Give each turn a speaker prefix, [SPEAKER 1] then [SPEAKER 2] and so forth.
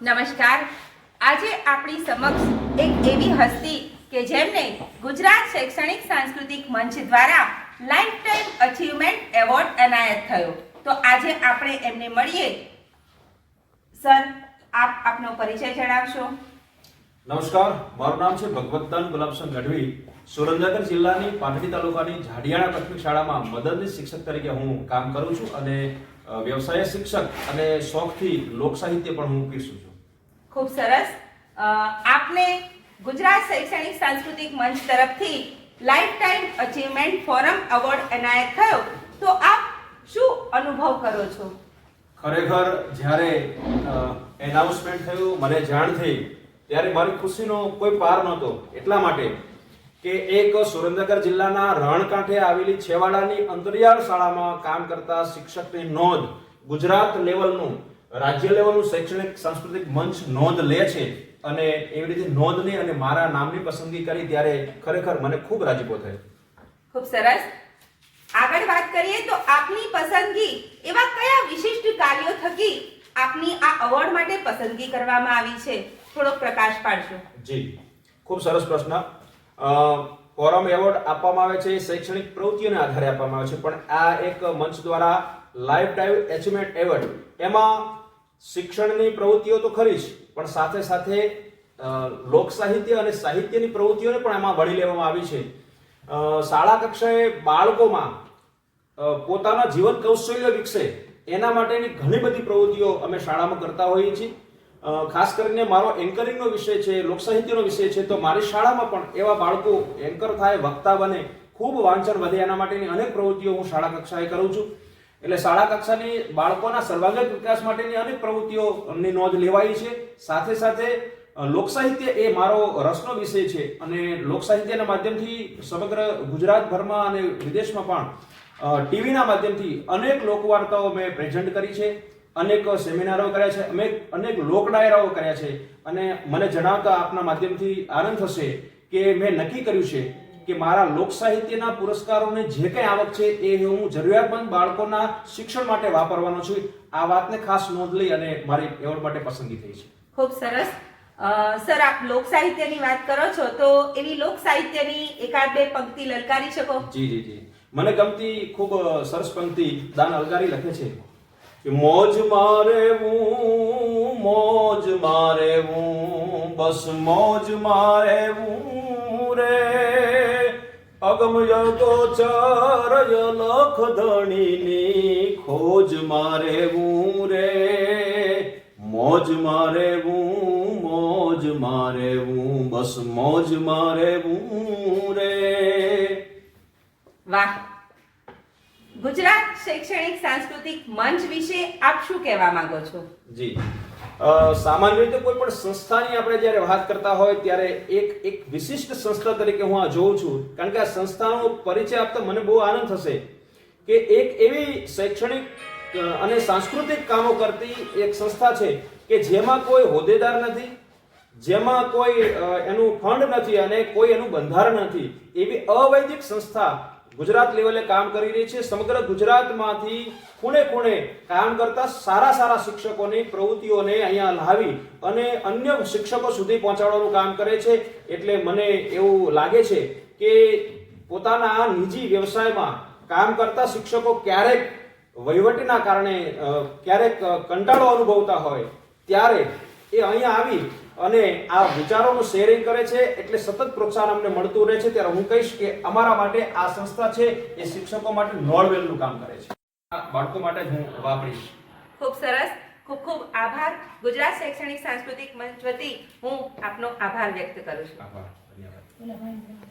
[SPEAKER 1] નમસ્કાર. આજે આપણી સમક્ષ એક એવી હસ્તી કે જેમને ગુજરાત શૈક્ષણિક સાંસ્કૃતિક મંચ દ્વારા લાઈફ ટાઈમ અચીવમેન્ટ એવોર્ડ એનાયત થયો. તો આજે આપણે એમને મળીએ. સર, આપ આપનો પરિચય જણાવશો?
[SPEAKER 2] નમસ્કાર, મારું નામ છે ભગવતદાન ગુલાબસિંહ ગઢવી. સુરેન્દ્રનગર જિલ્લાની પાટડી તાલુકાની ઝાડિયાણા પ્રાથમિક શાળામાં મદદનીશ શિક્ષક તરીકે હું કામ કરું છું અને વ્યવસાય શિક્ષક અને શોખથી લોક સાહિત્ય પણ હું પીરસું છું.
[SPEAKER 1] ખૂબ સરસ. આપને ગુજરાત શૈક્ષણિક સાંસ્કૃતિક મંચ તરફથી life time achievement forum award એનાયત થયો. તો આપ શું અનુભવ કરો છો?
[SPEAKER 2] ખરેખર જ્યારે એનાઉન્સમેન્ટ થયું, મને જાણ થઈ, ત્યારે મારી ખુશીનો કોઈ પાર નહોતો. એટલા માટે કે એક સુરેન્દ્રનગર જિલ્લાના રણકાંઠે આવેલી છેવાડાની અંતરિયાળ શાળામાં કામ કરતા શિક્ષકની નોંધ ગુજરાત લેવલનું, રાજ્ય લેવલનું શૈક્ષણિક સાંસ્કૃતિક મંચ નોંધ લે છે અને એવી રીતે નોંધની અને મારા નામની પસંદગી કરી ત્યારે ખરેખર મને ખૂબ રાજીપો થયો.
[SPEAKER 1] ખૂબ સરસ. આગળ વાત કરીએ તો આપની પસંદગી એવા કયા વિશિષ્ટ કાર્યો થકી આપની આ એવોર્ડ માટે પસંદગી કરવામાં આવી છે? થોડો પ્રકાશ પાડશો?
[SPEAKER 2] જી, ખૂબ સરસ પ્રશ્ન. ફોરમ એવોર્ડ આપવામાં આવે છે શૈક્ષણિક પ્રવૃત્તિઓને આધારે આપવામાં આવે છે, પણ આ એક મંચ દ્વારા લાઈફ ટાઈમ અચીવમેન્ટ એવોર્ડ, એમાં શિક્ષણની પ્રવૃત્તિઓ તો ખરી જ, પણ સાથે સાથે લોક સાહિત્ય અને સાહિત્યની પ્રવૃત્તિઓને પણ એમાં વળી લેવામાં આવી છે. શાળા કક્ષાએ બાળકોમાં પોતાના જીવન કૌશલ્ય વિકસે એના માટેની ઘણી બધી પ્રવૃત્તિઓ અમે શાળામાં કરતા હોઈએ છીએ. ખાસ કરીને મારો એન્કરિંગનો વિષય છે, લોક સાહિત્યનો વિષય છે, તો મારી શાળામાં પણ એવા બાળકો એન્કર થાય, વક્તા બને, ખૂબ વાંચન વધે, એના માટેની અનેક પ્રવૃત્તિઓ હું શાળા કક્ષાએ કરું છું. એટલે શાળા કક્ષાની બાળકોના સર્વાંગીણ વિકાસ માટેની અનેક પ્રવૃત્તિઓની નોંધ લેવાઈ છે. સાથે સાથે લોક સાહિત્ય એ મારો રસનો વિષય છે અને લોક સાહિત્યના માધ્યમથી સમગ્ર ગુજરાતભરમાં અને વિદેશમાં પણ ટીવીના માધ્યમથી અનેક લોકવાર્તાઓ મેં પ્રેઝન્ટ કરી છે, અનેક સેમિનારો કર્યા છે, અનેક લોક ડાયરાઓ કર્યા છે અને મને જણાવતા આપના માધ્યમથી આનંદ થશે કે મેં નક્કી કર્યું છે કે મારા લોક સાહિત્યના પુરસ્કારોને જે કંઈ આવક છે એ હું જરૂરિયાતમંદ બાળકોના શિક્ષણ માટે વાપરવાનો છું. આ વાતને ખાસ નોંધ લઈ અને મારી એવોર્ડ માટે પસંદગી થઈ છે.
[SPEAKER 1] ખૂબ સરસ. સર, આપ લોક સાહિત્યની વાત કરો છો તો એવી લોક સાહિત્યની એકાદ બે પંક્તિ લલકારી શકો?
[SPEAKER 2] જી જી જી, મને ગમતી ખૂબ સરસ પંક્તિ દાન અલગારી લખે છે કે મોજ મારે હું બસ મોજ મારે હું રે, અગમ યગોચર લખ ધણીની ખોજ મારે હું રે, મોજ મારે હું બસ મોજ મારે હું રે.
[SPEAKER 1] વાહ. ગુજરાત શૈક્ષણિક સાંસ્કૃતિક મંચ વિશે આપ શું કહેવા માંગો છો?
[SPEAKER 2] જી, સામાન્ય રીતે કોઈ પણ સંસ્થાની આપણે જ્યારે વાત કરતા હોય ત્યારે એક વિશિષ્ટ સંસ્થા તરીકે હું આ જોઉં છું, કારણ કે આ સંસ્થાનો પરિચય આપતા મને બહુ આનંદ થશે કે એક એવી શૈક્ષણિક અને સાંસ્કૃતિક કામો કરતી એક સંસ્થા છે કે જેમાં કોઈ હોદ્દેદાર નથી, જેમાં કોઈ એનું ફંડ નથી અને કોઈ એનું બંધારણ નથી. એવી અવૈધિક સંસ્થા ગુજરાત લેવલે કામ કરી રહી છે. સમગ્ર ગુજરાતમાંથી ખૂણે ખૂણે કામ કરતા સારા શિક્ષકોની પ્રવૃત્તિઓને અહીંયા લાવી અને અન્ય શિક્ષકો સુધી પહોંચાડવાનું કામ કરે છે. એટલે મને એવું લાગે છે કે પોતાના નિજી વ્યવસાયમાં કામ કરતા શિક્ષકો ક્યારેક વહીવટીના કારણે ક્યારેક કંટાળો અનુભવતા હોય ત્યારે એ અહીંયા આવી અને આ વિચારોનું શેરિંગ કરે છે. એટલે સતત પ્રોત્સાહન અમને મળતું રહે છે. ત્યારે હું કહીશ કે અમારા માટે આ સંસ્થા છે એ શિક્ષકો માટે નોળવેલનું કામ કરે છે. આ બાળકો માટે હું વાપરીશ.
[SPEAKER 1] ખૂબ સરસ. ખૂબ ખૂબ આભાર. ગુજરાત શૈક્ષણિક સાંસ્કૃતિક મંચ વતી હું આપનો આભાર વ્યક્ત કરું છું.
[SPEAKER 2] આભાર. ધન્યવાદ.